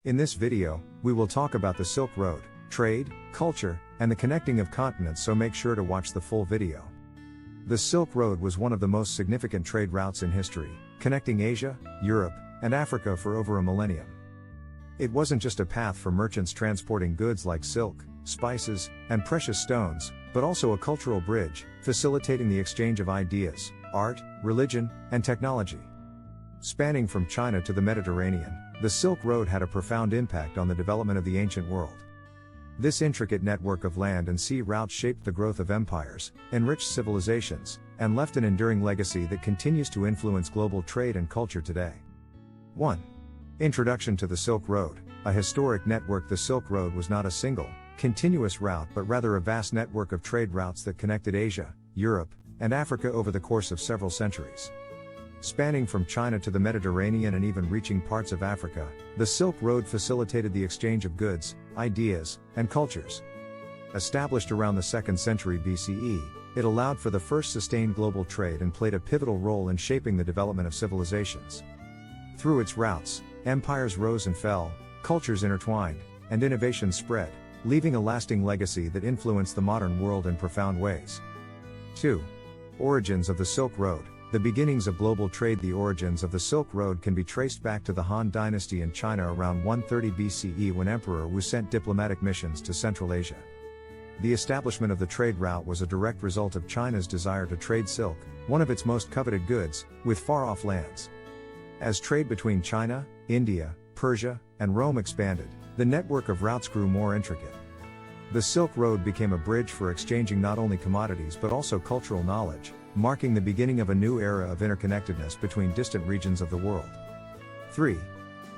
In this video, we will talk about the Silk Road, trade, culture, and the connecting of continents, so make sure to watch the full video. The Silk Road was one of the most significant trade routes in history, connecting Asia, Europe, and Africa for over a millennium. It wasn't just a path for merchants transporting goods like silk, spices, and precious stones, but also a cultural bridge, facilitating the exchange of ideas, art, religion, and technology. Spanning from China to the Mediterranean, the Silk Road had a profound impact on the development of the ancient world. This intricate network of land and sea routes shaped the growth of empires, enriched civilizations, and left an enduring legacy that continues to influence global trade and culture today. 1. Introduction to the Silk Road. A historic network. The Silk Road was not a single, continuous route but rather a vast network of trade routes that connected Asia, Europe, and Africa over the course of several centuries. Spanning from China to the Mediterranean and even reaching parts of Africa, the Silk Road facilitated the exchange of goods, ideas, and cultures. Established around the 2nd century BCE, it allowed for the first sustained global trade and played a pivotal role in shaping the development of civilizations. Through its routes, empires rose and fell, cultures intertwined, and innovations spread, leaving a lasting legacy that influenced the modern world in profound ways. 2. Origins of the Silk Road. The beginnings of global trade. The origins of the Silk Road can be traced back to the Han Dynasty in China around 130 BCE, when Emperor Wu sent diplomatic missions to Central Asia. The establishment of the trade route was a direct result of China's desire to trade silk, one of its most coveted goods, with far-off lands. As trade between China, India, Persia, and Rome expanded, the network of routes grew more intricate. The Silk Road became a bridge for exchanging not only commodities but also cultural knowledge, marking the beginning of a new era of interconnectedness between distant regions of the world. 3.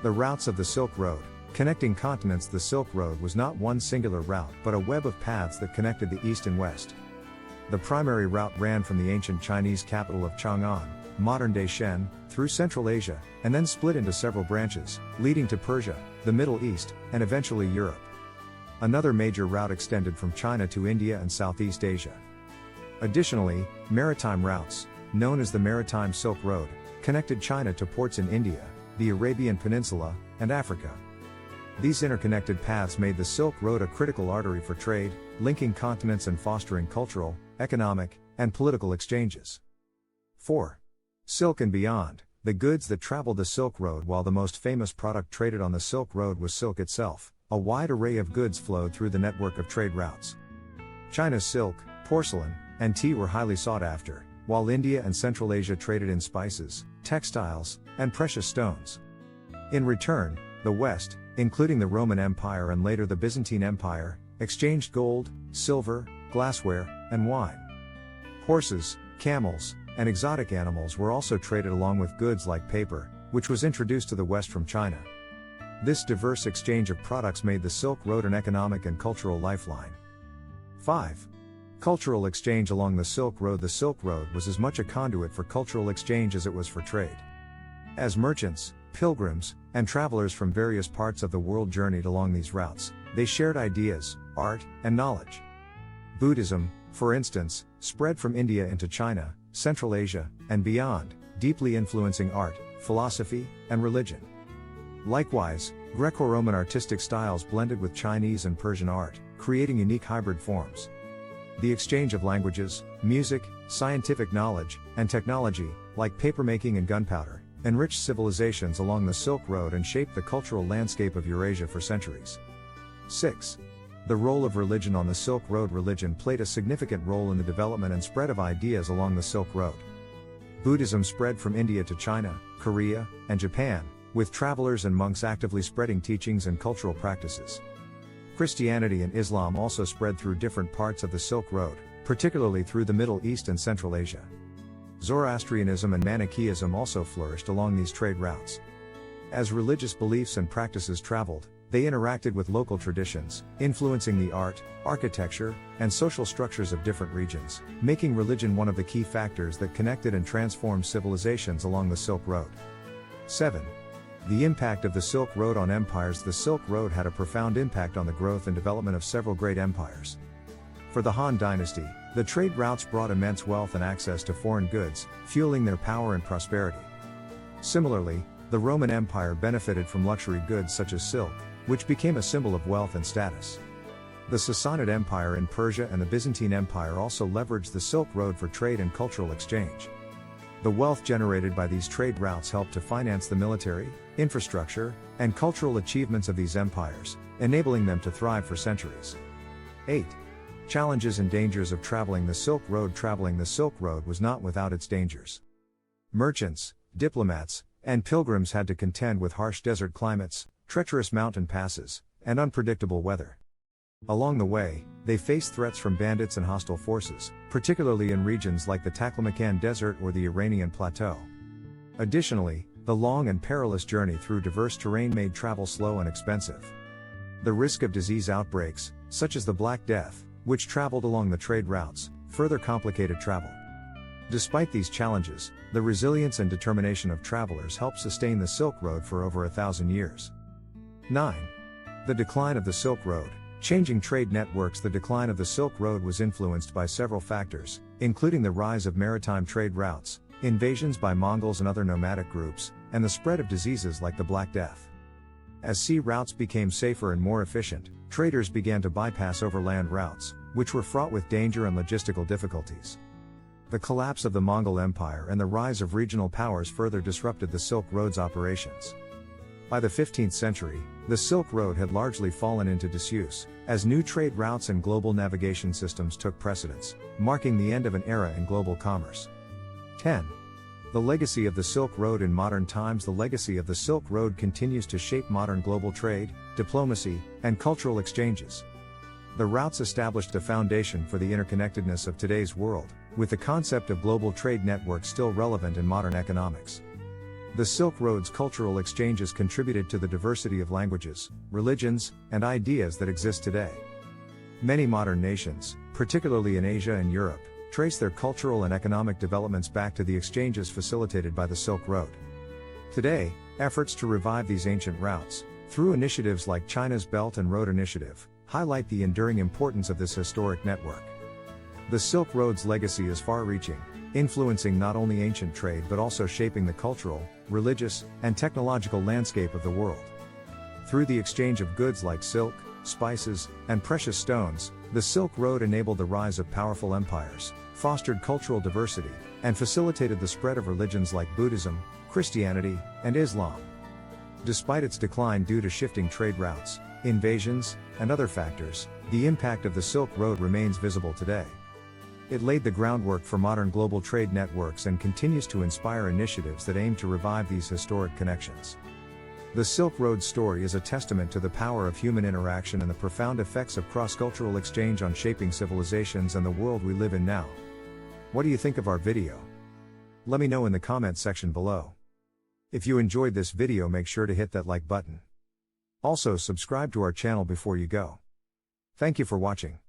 The routes of the Silk Road. Connecting continents. The Silk Road was not one singular route but a web of paths that connected the East and West. The primary route ran from the ancient Chinese capital of Chang'an, modern-day Shen, through Central Asia, and then split into several branches, leading to Persia, the Middle East, and eventually Europe. Another major route extended from China to India and Southeast Asia. Additionally, maritime routes, known as the Maritime Silk Road, connected China to ports in India, the Arabian Peninsula, and Africa. These interconnected paths made the Silk Road a critical artery for trade, linking continents and fostering cultural, economic, and political exchanges. 4. Silk and beyond. The goods that traveled the Silk Road. While the most famous product traded on the Silk Road was silk itself, a wide array of goods flowed through the network of trade routes. China's silk, porcelain, and tea were highly sought after, while India and Central Asia traded in spices, textiles, and precious stones. In return, the West, including the Roman Empire and later the Byzantine Empire, exchanged gold, silver, glassware, and wine. Horses, camels, and exotic animals were also traded along with goods like paper, which was introduced to the West from China. This diverse exchange of products made the Silk Road an economic and cultural lifeline. 5. Cultural exchange along the Silk Road. The Silk Road was as much a conduit for cultural exchange as it was for trade. As merchants, pilgrims, and travelers from various parts of the world journeyed along these routes, they shared ideas, art, and knowledge. Buddhism, for instance, spread from India into China, Central Asia, and beyond, deeply influencing art, philosophy, and religion. Likewise, Greco-Roman artistic styles blended with Chinese and Persian art, creating unique hybrid forms. The exchange of languages, music, scientific knowledge, and technology, like papermaking and gunpowder, enriched civilizations along the Silk Road and shaped the cultural landscape of Eurasia for centuries. 6. The role of religion on the Silk Road. Religion played a significant role in the development and spread of ideas along the Silk Road. Buddhism spread from India to China, Korea, and Japan, with travelers and monks actively spreading teachings and cultural practices. Christianity and Islam also spread through different parts of the Silk Road, particularly through the Middle East and Central Asia. Zoroastrianism and Manichaeism also flourished along these trade routes. As religious beliefs and practices traveled, they interacted with local traditions, influencing the art, architecture, and social structures of different regions, making religion one of the key factors that connected and transformed civilizations along the Silk Road. 7. The impact of the Silk Road on empires. The Silk Road had a profound impact on the growth and development of several great empires. For the Han Dynasty, the trade routes brought immense wealth and access to foreign goods, fueling their power and prosperity. Similarly, The Roman Empire benefited from luxury goods such as silk, which became a symbol of wealth and status. The Sassanid Empire in Persia and the Byzantine Empire also leveraged the Silk Road for trade and cultural exchange. The wealth generated by these trade routes helped to finance the military, infrastructure, and cultural achievements of these empires, enabling them to thrive for centuries. 8. Challenges and dangers of traveling the Silk Road. Traveling the Silk Road was not without its dangers. Merchants, diplomats, and pilgrims had to contend with harsh desert climates, treacherous mountain passes, and unpredictable weather. Along the way, they faced threats from bandits and hostile forces, particularly in regions like the Taklamakan Desert or the Iranian Plateau. Additionally, the long and perilous journey through diverse terrain made travel slow and expensive. The risk of disease outbreaks, such as the Black Death, which traveled along the trade routes, further complicated travel. Despite these challenges, the resilience and determination of travelers helped sustain the Silk Road for over 1,000 years. 9. The decline of the Silk Road. Changing trade networks. The decline of the Silk Road was influenced by several factors, including the rise of maritime trade routes, invasions by Mongols and other nomadic groups, and the spread of diseases like the Black Death. As sea routes became safer and more efficient, traders began to bypass overland routes, which were fraught with danger and logistical difficulties. The collapse of the Mongol Empire and the rise of regional powers further disrupted the Silk Road's operations. By the 15th century, the Silk Road had largely fallen into disuse, as new trade routes and global navigation systems took precedence, marking the end of an era in global commerce. 10. The legacy of the Silk Road in modern times. The legacy of the Silk Road continues to shape modern global trade, diplomacy, and cultural exchanges. The routes established a foundation for the interconnectedness of today's world, with the concept of global trade networks still relevant in modern economics. The Silk Road's cultural exchanges contributed to the diversity of languages, religions, and ideas that exist today. Many modern nations, particularly in Asia and Europe, trace their cultural and economic developments back to the exchanges facilitated by the Silk Road. Today, efforts to revive these ancient routes, through initiatives like China's Belt and Road Initiative, highlight the enduring importance of this historic network. The Silk Road's legacy is far-reaching, influencing not only ancient trade but also shaping the cultural, religious, and technological landscape of the world. Through the exchange of goods like silk, spices, and precious stones, the Silk Road enabled the rise of powerful empires, fostered cultural diversity, and facilitated the spread of religions like Buddhism, Christianity, and Islam. Despite its decline due to shifting trade routes, invasions, and other factors, the impact of the Silk Road remains visible today. It laid the groundwork for modern global trade networks and continues to inspire initiatives that aim to revive these historic connections. The Silk Road story is a testament to the power of human interaction and the profound effects of cross-cultural exchange on shaping civilizations and the world we live in now. What do you think of our video? Let me know in the comments section below. If you enjoyed this video, make sure to hit that like button. Also, subscribe to our channel before you go. Thank you for watching.